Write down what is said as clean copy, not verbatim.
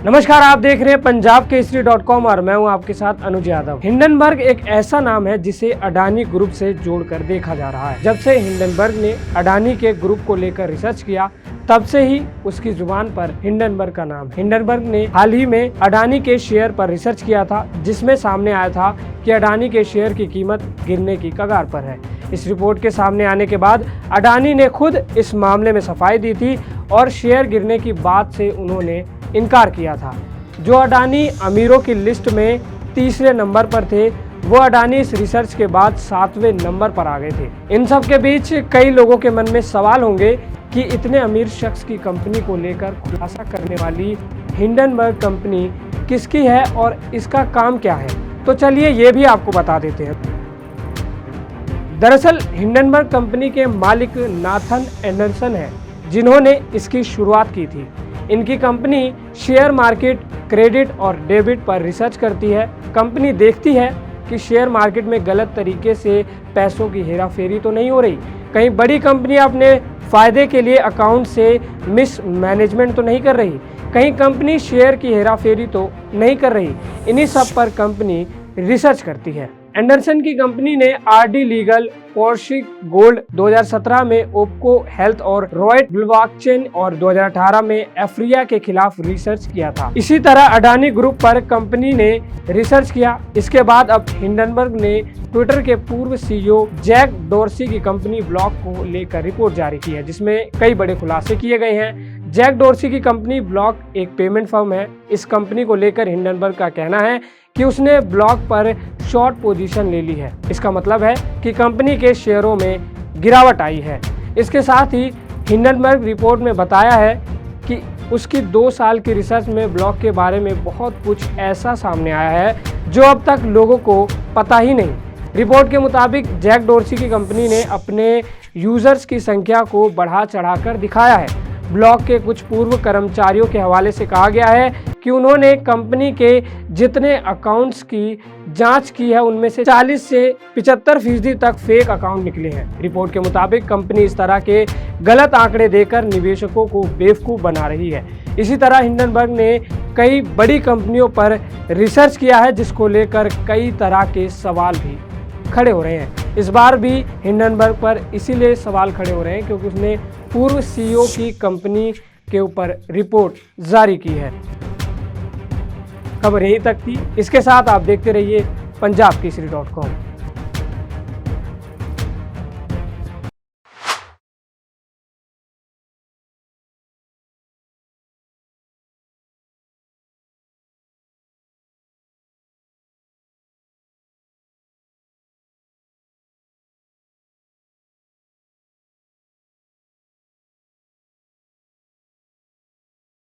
नमस्कार, आप देख रहे हैं पंजाब केसरी.com और मैं हूं आपके साथ अनुज यादव। हिंडनबर्ग एक ऐसा नाम है जिसे अडानी ग्रुप से जोड़कर देखा जा रहा है। जब से हिंडनबर्ग ने अडानी के ग्रुप को लेकर रिसर्च किया, तब से ही उसकी जुबान पर हिंडनबर्ग का नाम। हिंडनबर्ग ने हाल ही में अडानी के शेयर पर रिसर्च किया था, जिसमें सामने आया था कि अडानी के शेयर की कीमत गिरने की कगार पर है। इस रिपोर्ट के सामने आने के बाद अडानी ने खुद इस मामले में सफाई दी थी और शेयर गिरने की बात से उन्होंने इनकार किया था। जो अडानी अमीरों की लिस्ट में तीसरे नंबर पर थे, वो अडानी इस रिसर्च के बाद 7वें नंबर पर आ गए थे। इन सब के बीच कई लोगों के मन में सवाल होंगे कि इतने अमीर शख्स की कंपनी को लेकर खुलासा करने वाली हिंडनबर्ग कंपनी किसकी है और इसका काम क्या है। तो चलिए ये भी आपको बता देते हैं। दरअसल हिंडनबर्ग कंपनी के मालिक नाथन एंडरसन हैं, जिन्होंने इसकी शुरुआत की थी। इनकी कंपनी शेयर मार्केट, क्रेडिट और डेबिट पर रिसर्च करती है। कंपनी देखती है कि शेयर मार्केट में गलत तरीके से पैसों की हेराफेरी तो नहीं हो रही, कहीं बड़ी कंपनियां अपने फायदे के लिए अकाउंट से मिस मैनेजमेंट तो नहीं कर रही, कहीं कंपनी शेयर की हेराफेरी तो नहीं कर रही। इन्हीं सब पर कंपनी रिसर्च करती है। एंडरसन की कंपनी ने आरडी लीगल, पोर्शिक गोल्ड 2017 में ओप्को हेल्थ और रॉयट ब्लॉकचेन और 2018 में एफ्रिया के खिलाफ रिसर्च किया था। इसी तरह अडानी ग्रुप पर कंपनी ने रिसर्च किया। इसके बाद अब हिंडनबर्ग ने ट्विटर के पूर्व सीईओ जैक डोर्सी की कंपनी ब्लॉक को लेकर रिपोर्ट जारी की है, जिसमें कई बड़े खुलासे किए गए हैं। जैक डोर्सी की कंपनी ब्लॉक एक पेमेंट फर्म है। इस कंपनी को लेकर हिंडनबर्ग का कहना है कि उसने ब्लॉक पर शॉर्ट पोजीशन ले ली है। इसका मतलब है कि कंपनी के शेयरों में गिरावट आई है। इसके साथ ही हिंडनबर्ग रिपोर्ट में बताया है कि उसकी 2 साल की रिसर्च में ब्लॉक के बारे में बहुत कुछ ऐसा सामने आया है जो अब तक लोगों को पता ही नहीं। रिपोर्ट के मुताबिक जैक डोर्सी की कंपनी ने अपने यूजर्स की संख्या को बढ़ा चढ़ाकर दिखाया है। ब्लॉक के कुछ पूर्व कर्मचारियों के हवाले से कहा गया है कि उन्होंने कंपनी के जितने अकाउंट्स की जांच की है, उनमें से 40 से 75% तक फेक अकाउंट निकले हैं। रिपोर्ट के मुताबिक कंपनी इस तरह के गलत आंकड़े देकर निवेशकों को बेवकूफ़ बना रही है। इसी तरह हिंडनबर्ग ने कई बड़ी कंपनियों पर रिसर्च किया है, जिसको लेकर कई तरह के सवाल भी खड़े हो रहे हैं। इस बार भी हिंडनबर्ग पर इसीलिए सवाल खड़े हो रहे हैं क्योंकि उसने पूर्व सीईओ की कंपनी के ऊपर रिपोर्ट जारी की है। खबर यहीं तक थी। इसके साथ आप देखते रहिए पंजाब केसरी.com।